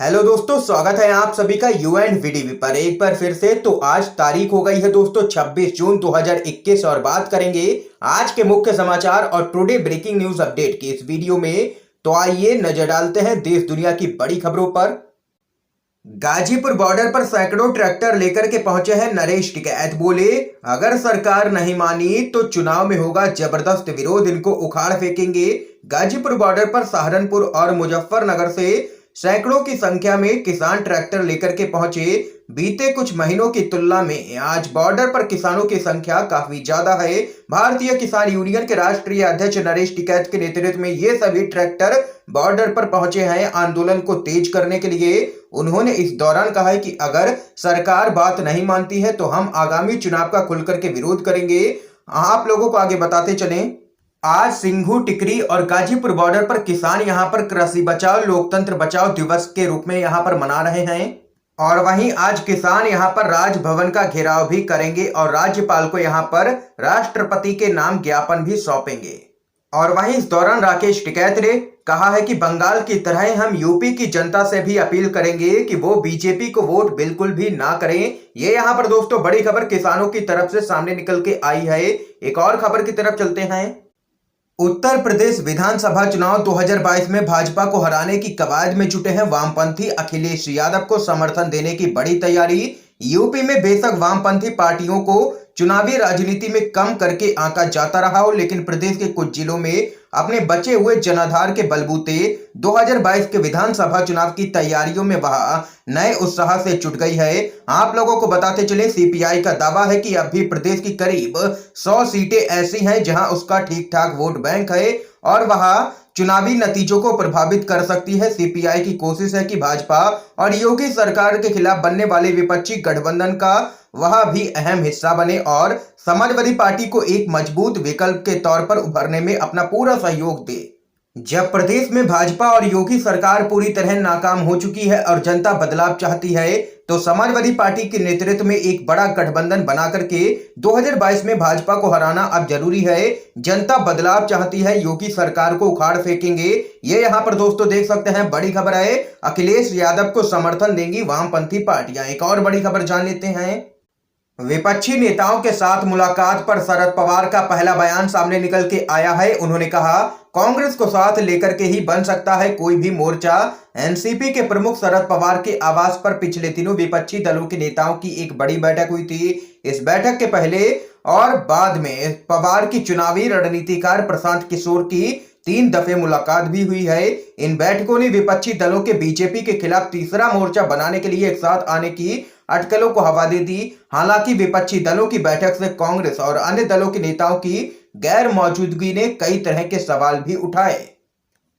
Hello दोस्तों, स्वागत है आप सभी का यू एंड वीडीवी पर एक बार फिर से। तो आज तारीख हो गई है दोस्तों 26 जून 2021 और बात करेंगे आज के मुख्य समाचार और टुडे ब्रेकिंग न्यूज अपडेट की इस वीडियो में। तो आइए नजर डालते हैं देश दुनिया की बड़ी खबरों पर। गाजीपुर बॉर्डर पर सैकड़ों ट्रैक्टर लेकर के पहुंचे हैं नरेश टिकैत। बोले अगर सरकार नहीं मानी तो चुनाव में होगा जबरदस्त विरोध, इनको उखाड़ फेंकेंगे। गाजीपुर बॉर्डर पर सहारनपुर और मुजफ्फरनगर से सैकड़ों की संख्या में किसान ट्रैक्टर लेकर के पहुंचे। बीते कुछ महीनों की तुलना में आज बॉर्डर पर किसानों की संख्या काफी ज्यादा है। भारतीय किसान यूनियन के राष्ट्रीय अध्यक्ष नरेश टिकैत के नेतृत्व में ये सभी ट्रैक्टर बॉर्डर पर पहुंचे हैं आंदोलन को तेज करने के लिए। उन्होंने इस दौरान कहा है कि अगर सरकार बात नहीं मानती है तो हम आगामी चुनाव का खुलकर के विरोध करेंगे। आप लोगों को आगे बताते चलें, आज सिंघू, टिकरी और गाजीपुर बॉर्डर पर किसान यहां पर कृषि बचाओ लोकतंत्र बचाओ दिवस के रूप में यहां पर मना रहे हैं। और वहीं आज किसान यहां पर राजभवन का घेराव भी करेंगे और राज्यपाल को यहां पर राष्ट्रपति के नाम ज्ञापन भी सौंपेंगे। और वहीं इस दौरान राकेश टिकैत ने कहा है कि बंगाल की तरह हम यूपी की जनता से भी अपील करेंगे कि वो बीजेपी को वोट बिल्कुल भी ना करें। ये यहाँ पर दोस्तों बड़ी खबर किसानों की तरफ से सामने निकल के आई है। एक और खबर की तरफ चलते हैं। उत्तर प्रदेश विधानसभा चुनाव 2022 में भाजपा को हराने की कवायद में जुटे हैं वामपंथी। अखिलेश यादव को समर्थन देने की बड़ी तैयारी। यूपी में बेशक वामपंथी पार्टियों को चुनावी राजनीति में कम करके आंका जाता रहा हो, लेकिन प्रदेश के कुछ जिलों में अपने बचे हुए जनाधार के बलबूते 2022 के विधानसभा चुनाव की तैयारियों में वह नए उत्साह से जुट गई है। आप लोगों को बताते चले, सीपीआई का दावा है कि अब भी प्रदेश की करीब 100 सीटें ऐसी हैं जहां उसका ठीक ठाक वोट बैंक है और वह चुनावी नतीजों को प्रभावित कर सकती है। सीपीआई की कोशिश है कि भाजपा और योगी सरकार के खिलाफ बनने वाले विपक्षी गठबंधन का वह भी अहम हिस्सा बने और समाजवादी पार्टी को एक मजबूत विकल्प के तौर पर उभरने में अपना पूरा सहयोग दे। जब प्रदेश में भाजपा और योगी सरकार पूरी तरह नाकाम हो चुकी है और जनता बदलाव चाहती है, तो समाजवादी पार्टी के नेतृत्व में एक बड़ा गठबंधन बना करके 2022 में भाजपा को हराना अब जरूरी है। जनता बदलाव चाहती है, योगी सरकार को उखाड़ फेंकेंगे। ये यहाँ पर दोस्तों देख सकते हैं, बड़ी खबर है। अखिलेश यादव को समर्थन देंगी वामपंथी पार्टियां। एक और बड़ी खबर जान लेते हैं। विपक्षी नेताओं के साथ मुलाकात पर शरद पवार का पहला बयान सामने निकल के आया है। उन्होंने कहा कांग्रेस को साथ लेकर के ही बन सकता है कोई भी मोर्चा। एनसीपी के प्रमुख शरद पवार के आवास पर पिछले दिनों विपक्षी दलों के नेताओं की एक बड़ी बैठक हुई थी। इस बैठक के पहले और बाद में पवार की चुनावी रणनीतिकार प्रशांत किशोर की 3 दफे मुलाकात भी हुई है। इन बैठकों ने विपक्षी दलों के बीजेपी के खिलाफ तीसरा मोर्चा बनाने के लिए एक साथ आने की अटकलों को हवा दे दी। हालांकि विपक्षी दलों की बैठक से कांग्रेस और अन्य दलों के नेताओं की गैर मौजूदगी ने कई तरह के सवाल भी उठाए।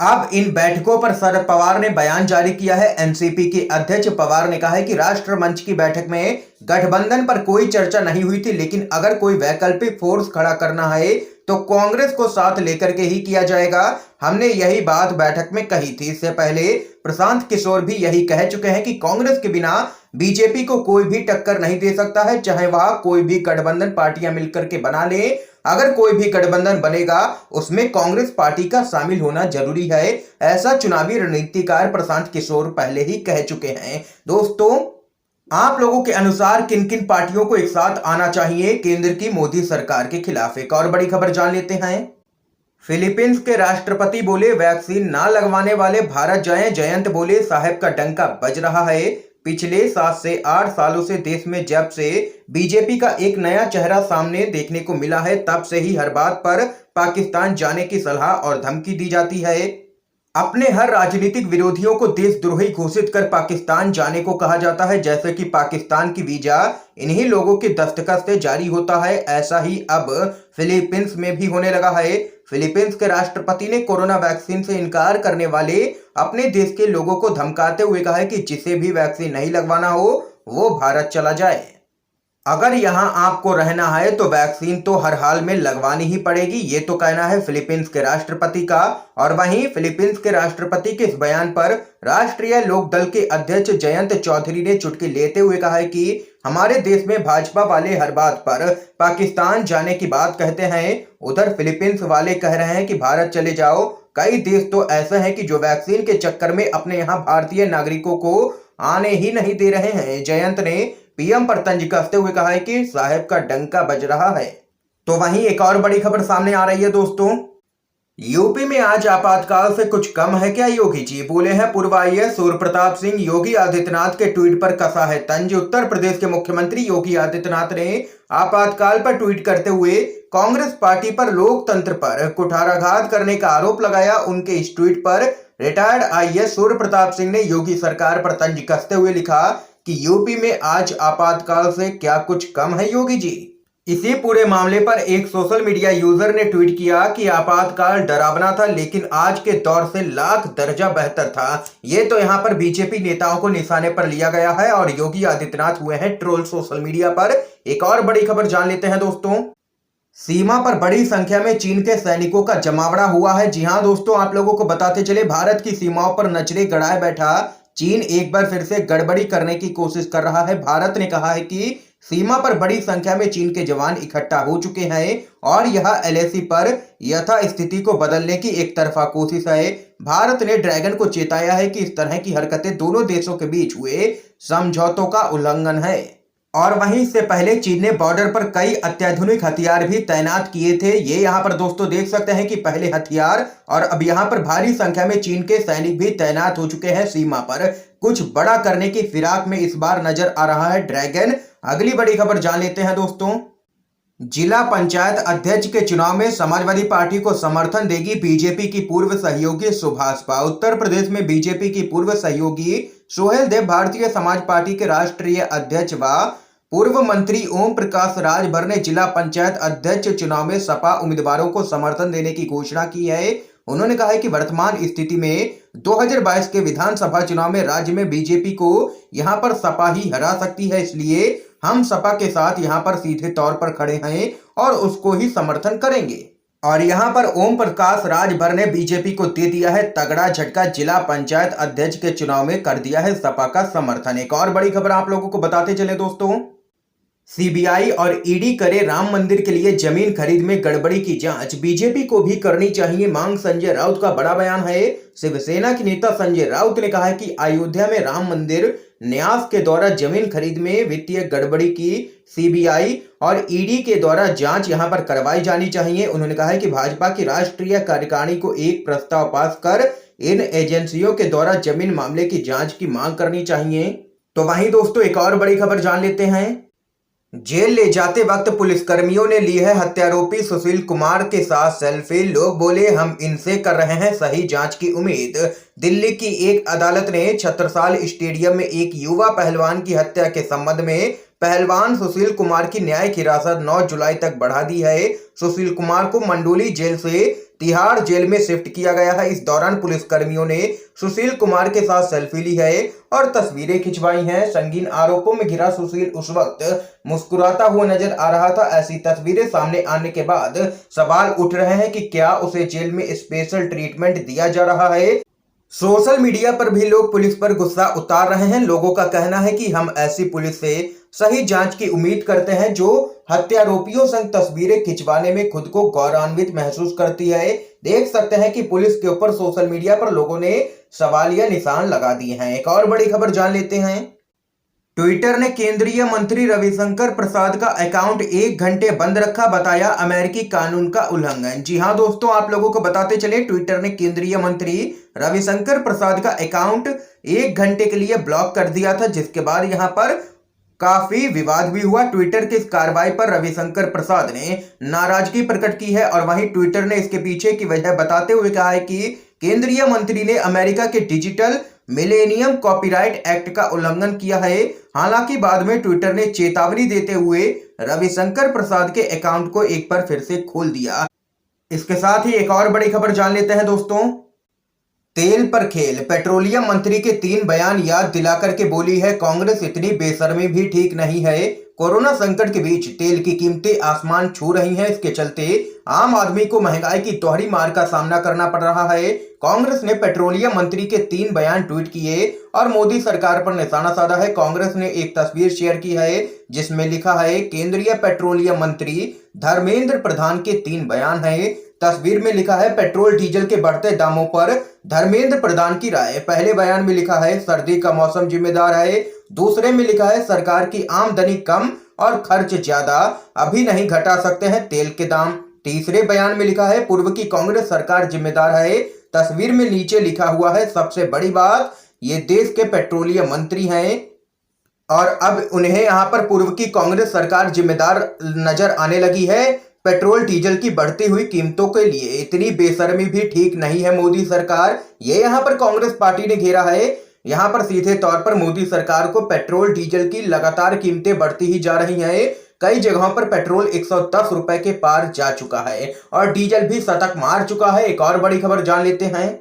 अब इन बैठकों पर शरद पवार ने बयान जारी किया है। एनसीपी के अध्यक्ष पवार ने कहा है कि राष्ट्र मंच की बैठक में गठबंधन पर कोई चर्चा नहीं हुई थी, लेकिन अगर कोई वैकल्पिक फोर्स खड़ा करना है तो कांग्रेस को साथ लेकर के ही किया जाएगा। हमने यही बात बैठक में कही थी। इससे पहले प्रशांत किशोर भी यही कह चुके हैं कि कांग्रेस के बिना बीजेपी को कोई भी टक्कर नहीं दे सकता है, चाहे वह कोई भी गठबंधन पार्टियां मिलकर के बना ले। अगर कोई भी गठबंधन बनेगा उसमें कांग्रेस पार्टी का शामिल होना जरूरी है, ऐसा चुनावी रणनीतिकार प्रशांत किशोर पहले ही कह चुके हैं। दोस्तों, आप लोगों के अनुसार किन किन पार्टियों को एक साथ आना चाहिए केंद्र की मोदी सरकार के खिलाफ? एक और बड़ी खबर जान लेते हैं। फिलीपींस के राष्ट्रपति बोले वैक्सीन ना लगवाने वाले भारत जाएं। जयंत बोले साहब का डंका बज रहा है। पिछले 7 से 8 सालों से देश में जब से बीजेपी का एक नया चेहरा सामने देखने को मिला है, तब से ही हर बात पर पाकिस्तान जाने की सलाह और धमकी दी जाती है। अपने हर राजनीतिक विरोधियों को देशद्रोही घोषित कर पाकिस्तान जाने को कहा जाता है, जैसे कि पाकिस्तान की वीजा इन्हीं लोगों के दस्तखत से जारी होता है। ऐसा ही अब फिलीपींस में भी होने लगा है। फिलीपींस के राष्ट्रपति ने कोरोना वैक्सीन से इनकार करने वाले अपने देश के लोगों को धमकाते हुए कहा है कि जिसे भी वैक्सीन नहीं लगवाना हो वो भारत चला जाए। अगर यहां आपको रहना है तो वैक्सीन तो हर हाल में लगवानी ही पड़ेगी, ये तो कहना है फिलीपींस के राष्ट्रपति का। और वहीं फिलीपींस के राष्ट्रपति के इस बयान पर राष्ट्रीय लोक दल के अध्यक्ष जयंत चौधरी ने चुटकी लेते हुए कहा है कि हमारे देश में भाजपा वाले हर बात पर पाकिस्तान जाने की बात कहते हैं, उधर फिलीपींस वाले कह रहे हैं कि भारत चले जाओ। कई देश तो ऐसे हैं कि जो वैक्सीन के चक्कर में अपने यहाँ भारतीय नागरिकों को आने ही नहीं दे रहे हैं। जयंत ने पीएम पर तंज कसते हुए कहा है कि साहब का डंका बज रहा है। तो वहीं एक और बड़ी खबर सामने आ रही है दोस्तों। यूपी में आज आपातकाल से कुछ कम है क्या, योगी जी बोले हैं पूर्व आईएएस सूर्य प्रताप सिंह। योगी आदित्यनाथ के ट्वीट पर कसा है तंज। उत्तर प्रदेश के मुख्यमंत्री योगी आदित्यनाथ ने आपातकाल पर ट्वीट करते हुए कांग्रेस पार्टी पर लोकतंत्र पर कुठाराघात करने का आरोप लगाया। उनके इस ट्वीट पर रिटायर्ड आईएएस सूर्य प्रताप सिंह ने योगी सरकार पर तंज कसते हुए लिखा कि यूपी में आज आपातकाल से क्या कुछ कम है योगी जी। इसी पूरे मामले पर एक सोशल मीडिया यूजर ने ट्वीट किया कि आपातकाल डरावना था लेकिन आज के दौर से लाख दर्जा बेहतर था। ये तो यहाँ पर बीजेपी नेताओं को निशाने पर लिया गया है और योगी आदित्यनाथ हुए हैं ट्रोल सोशल मीडिया पर। एक और बड़ी खबर जान लेते हैं दोस्तों। सीमा पर बड़ी संख्या में चीन के सैनिकों का जमावड़ा हुआ है। जी हां दोस्तों, आप लोगों को बताते चले भारत की सीमाओं पर नजरें गड़ाए बैठा चीन एक बार फिर से गड़बड़ी करने की कोशिश कर रहा है। भारत ने कहा है कि सीमा पर बड़ी संख्या में चीन के जवान इकट्ठा हो चुके हैं और यह एलएसी पर यथास्थिति को बदलने की एक तरफा कोशिश है। भारत ने ड्रैगन को चेताया है कि इस तरह की हरकतें दोनों देशों के बीच हुए समझौतों का उल्लंघन है। और वहीं इससे पहले चीन ने बॉर्डर पर कई अत्याधुनिक हथियार भी तैनात किए थे। ये यहाँ पर दोस्तों देख सकते हैं कि पहले हथियार और अब यहाँ पर भारी संख्या में चीन के सैनिक भी तैनात हो चुके हैं सीमा पर। कुछ बड़ा करने की फिराक में इस बार नजर आ रहा है ड्रैगन। अगली बड़ी खबर जान लेते हैं दोस्तों। जिला पंचायत अध्यक्ष के चुनाव में समाजवादी पार्टी को समर्थन देगी बीजेपी की पूर्व सहयोगी सुभाषपा। उत्तर प्रदेश में बीजेपी की पूर्व सहयोगी सोहेल देव भारतीय समाज पार्टी के राष्ट्रीय अध्यक्ष व पूर्व मंत्री ओम प्रकाश राजभर ने जिला पंचायत अध्यक्ष चुनाव में सपा उम्मीदवारों को समर्थन देने की घोषणा की है। उन्होंने कहा है कि वर्तमान स्थिति में 2022 के विधानसभा चुनाव में राज्य में बीजेपी को यहां पर सपा ही हरा सकती है, इसलिए हम सपा के साथ यहां पर सीधे तौर पर खड़े हैं और उसको ही समर्थन करेंगे। और यहां पर ओम प्रकाश राजभर ने बीजेपी को दे दिया है तगड़ा झटका। जिला पंचायत अध्यक्ष के चुनाव में कर दिया है सपा का समर्थन। एक और बड़ी खबर आप लोगों को बताते चले दोस्तों। सीबीआई और ईडी करे राम मंदिर के लिए जमीन खरीद में गड़बड़ी की जांच, बीजेपी को भी करनी चाहिए मांग। संजय राउत का बड़ा बयान है। शिवसेना के नेता संजय राउत ने कहा है कि अयोध्या में राम मंदिर न्यास के द्वारा जमीन खरीद में वित्तीय गड़बड़ी की सीबीआई और ईडी के द्वारा जांच यहां पर करवाई जानी चाहिए। उन्होंने कहा है कि भाजपा की राष्ट्रीय कार्यकारिणी को एक प्रस्ताव पास कर इन एजेंसियों के द्वारा जमीन मामले की जांच की मांग करनी चाहिए। तो वहीं दोस्तों एक और बड़ी खबर जान लेते हैं। जेल ले जाते वक्त पुलिसकर्मियों ने ली है हत्यारोपी सुशील कुमार के साथ सेल्फी। लोग बोले हम इनसे कर रहे हैं सही जांच की उम्मीद। दिल्ली की एक अदालत ने छत्रसाल स्टेडियम में एक युवा पहलवान की हत्या के संबंध में पहलवान सुशील कुमार की न्यायिक हिरासत 9 जुलाई तक बढ़ा दी है। सुशील कुमार को मंडोली जेल से तिहाड़ जेल में शिफ्ट किया गया है। इस दौरान पुलिसकर्मियों ने सुशील कुमार के साथ सेल्फी ली है और तस्वीरें खिंचवाई हैं। संगीन आरोपों में घिरा सुशील उस वक्त मुस्कुराता हुआ नजर आ रहा था। ऐसी तस्वीरें सामने आने के बाद सवाल उठ रहे हैं कि क्या उसे जेल में स्पेशल ट्रीटमेंट दिया जा रहा है। सोशल मीडिया पर भी लोग पुलिस पर गुस्सा उतार रहे हैं। लोगों का कहना है कि हम ऐसी पुलिस से सही जांच की उम्मीद करते हैं जो हत्यारोपियों संग तस्वीरें खिंचवाने में खुद को गौरवान्वित महसूस करती है। देख सकते हैं कि पुलिस के ऊपर सोशल मीडिया पर लोगों ने सवालिया निशान लगा दिए हैं। एक और बड़ी खबर जान लेते हैं। ट्विटर ने केंद्रीय मंत्री रविशंकर प्रसाद का अकाउंट 1 घंटे बंद रखा, बताया अमेरिकी कानून का उल्लंघन। जी हां दोस्तों, आप लोगों को बताते चले ट्विटर ने केंद्रीय मंत्री रविशंकर प्रसाद का अकाउंट 1 घंटे के लिए ब्लॉक कर दिया था, जिसके बाद यहां पर काफी विवाद भी हुआ। ट्विटर की इस कार्रवाई पर रविशंकर प्रसाद ने नाराजगी प्रकट की है और वहीं ट्विटर ने इसके पीछे की वजह बताते हुए कहा है कि केंद्रीय मंत्री ने अमेरिका के डिजिटल मिलेनियम कॉपीराइट एक्ट का उल्लंघन किया है। हालांकि बाद में ट्विटर ने चेतावनी देते हुए रविशंकर प्रसाद के अकाउंट को एक बार फिर से खोल दिया। इसके साथ ही एक और बड़ी खबर जान लेते हैं दोस्तों। तेल पर खेल, पेट्रोलियम मंत्री के 3 बयान याद दिलाकर के बोली है कांग्रेस इतनी बेशर्मी भी ठीक नहीं है। कोरोना संकट के बीच तेल की कीमतें आसमान छू रही हैं। इसके चलते आम आदमी को महंगाई की दोहरी मार का सामना करना पड़ रहा है। कांग्रेस ने पेट्रोलियम मंत्री के 3 बयान ट्वीट किए और मोदी सरकार पर निशाना साधा है। कांग्रेस ने एक तस्वीर शेयर की है जिसमें लिखा है केंद्रीय पेट्रोलियम मंत्री धर्मेंद्र प्रधान के 3 बयान हैं। तस्वीर में लिखा है पेट्रोल डीजल के बढ़ते दामों पर धर्मेंद्र प्रधान की राय। पहले बयान में लिखा है सर्दी का मौसम जिम्मेदार है। दूसरे में लिखा है सरकार की आमदनी कम और खर्च ज्यादा, अभी नहीं घटा सकते हैं तेल के दाम। तीसरे बयान में लिखा है पूर्व की कांग्रेस सरकार जिम्मेदार है। तस्वीर में नीचे लिखा हुआ है सबसे बड़ी बात, ये देश के पेट्रोलियम मंत्री हैं और अब उन्हें यहाँ पर पूर्व की कांग्रेस सरकार जिम्मेदार नजर आने लगी है पेट्रोल डीजल की बढ़ती हुई कीमतों के लिए। इतनी बेशर्मी भी ठीक नहीं है मोदी सरकार, ये यहाँ पर कांग्रेस पार्टी ने घेरा है। यहाँ पर सीधे तौर पर मोदी सरकार को पेट्रोल डीजल की लगातार कीमतें बढ़ती ही जा रही हैं। कई जगहों पर पेट्रोल 110 रुपए के पार जा चुका है और डीजल भी शतक मार चुका है। एक और बड़ी खबर जान लेते हैं।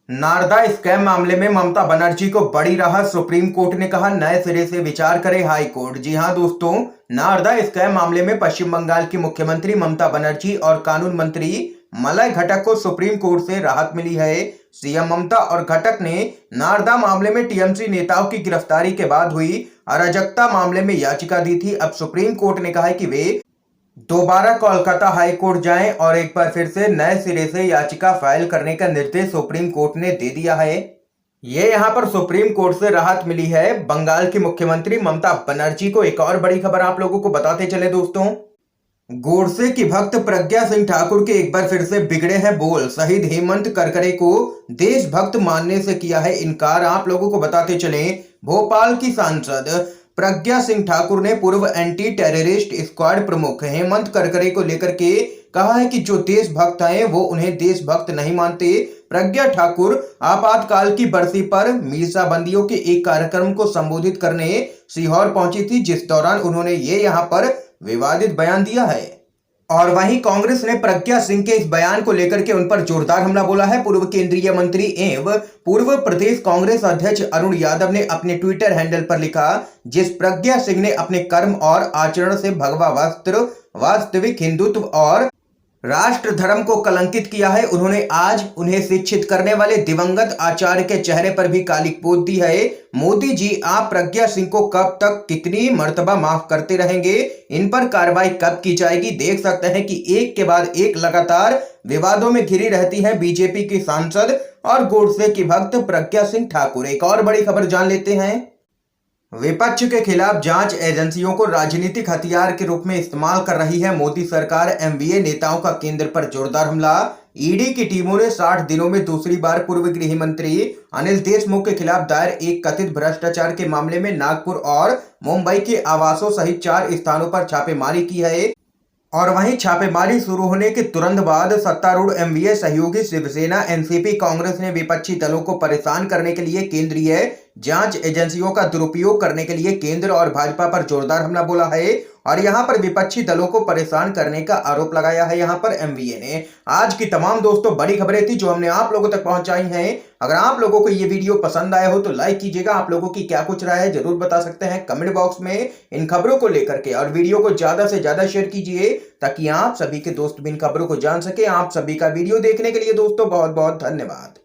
नारदा स्कैम मामले में ममता बनर्जी को बड़ी राहत, सुप्रीम कोर्ट ने कहा नए सिरे से विचार करे हाई कोर्ट। जी हां दोस्तों, नारदा स्कैम मामले में पश्चिम बंगाल की मुख्यमंत्री ममता बनर्जी और कानून मंत्री मलय घटक को सुप्रीम कोर्ट से राहत मिली है। सीएम ममता और घटक ने नारदा मामले में टीएमसी नेताओं की गिरफ्तारी के बाद हुई अराजकता मामले में याचिका दी थी। अब सुप्रीम कोर्ट ने कहा है कि वे दोबारा कोलकाता हाई कोर्ट जाएं और एक बार फिर से नए सिरे से याचिका फाइल करने का निर्देश सुप्रीम कोर्ट ने दे दिया है। ये यहाँ पर सुप्रीम कोर्ट से राहत मिली है बंगाल की मुख्यमंत्री ममता बनर्जी को। एक और बड़ी खबर आप लोगों को बताते चले दोस्तों, गोडसे की भक्त प्रज्ञा सिंह ठाकुर के एक बार फिर से बिगड़े हैं बोल। शहीद हेमंत करकरे को देशभक्त मानने से किया है इनकार। आप लोगों को बताते चले, भोपाल की सांसद प्रज्ञा सिंह ठाकुर ने पूर्व एंटी टेररिस्ट स्क्वाड प्रमुख हेमंत करकरे को लेकर के कहा है कि जो देशभक्त हैं वो उन्हें देशभक्त नहीं मानते। प्रज्ञा ठाकुर आपातकाल की बरसी पर मीरसाबंदियों के एक कार्यक्रम को संबोधित करने सीहोर पहुंची थी, जिस दौरान उन्होंने ये यहाँ पर विवादित बयान दिया है। और वहीं कांग्रेस ने प्रज्ञा सिंह के इस बयान को लेकर के उन पर जोरदार हमला बोला है। पूर्व केंद्रीय मंत्री एवं पूर्व प्रदेश कांग्रेस अध्यक्ष अरुण यादव ने अपने ट्विटर हैंडल पर लिखा, जिस प्रज्ञा सिंह ने अपने कर्म और आचरण से भगवा वस्त्र, वास्तविक हिंदुत्व और राष्ट्र धर्म को कलंकित किया है, उन्होंने आज उन्हें शिक्षित करने वाले दिवंगत आचार्य के चेहरे पर भी काली पोत दी है। मोदी जी, आप प्रज्ञा सिंह को कब तक कितनी मर्तबा माफ करते रहेंगे? इन पर कार्रवाई कब की जाएगी? देख सकते हैं कि एक के बाद एक लगातार विवादों में घिरी रहती है बीजेपी की सांसद और गोडसे की भक्त प्रज्ञा सिंह ठाकुर। एक और बड़ी खबर जान लेते हैं। विपक्ष के खिलाफ जांच एजेंसियों को राजनीतिक हथियार के रूप में इस्तेमाल कर रही है मोदी सरकार। एमवीए नेताओं का केंद्र पर जोरदार हमला। ईडी की टीमों ने 60 दिनों में दूसरी बार पूर्व गृह मंत्री अनिल देशमुख के खिलाफ दायर एक कथित भ्रष्टाचार के मामले में नागपुर और मुंबई के आवासों सहित 4 स्थानों पर छापेमारी की है। और वहीं छापेमारी शुरू होने के तुरंत बाद सत्तारूढ़ एमवीए सहयोगी शिवसेना, एनसीपी, कांग्रेस ने विपक्षी दलों को परेशान करने के लिए केंद्रीय जांच एजेंसियों का दुरुपयोग करने के लिए केंद्र और भाजपा पर जोरदार हमला बोला है और यहां पर विपक्षी दलों को परेशान करने का आरोप लगाया है यहां पर एमवीए ने। आज की तमाम दोस्तों बड़ी खबरें थी जो हमने आप लोगों तक पहुंचाई हैं। अगर आप लोगों को ये वीडियो पसंद आया हो तो लाइक कीजिएगा। आप लोगों की क्या कुछ राय है जरूर बता सकते हैं कमेंट बॉक्स में इन खबरों को लेकर के, और वीडियो को ज्यादा से ज्यादा शेयर कीजिए ताकि आप सभी के दोस्त भी इन खबरों को जान सके। आप सभी का वीडियो देखने के लिए दोस्तों बहुत बहुत धन्यवाद।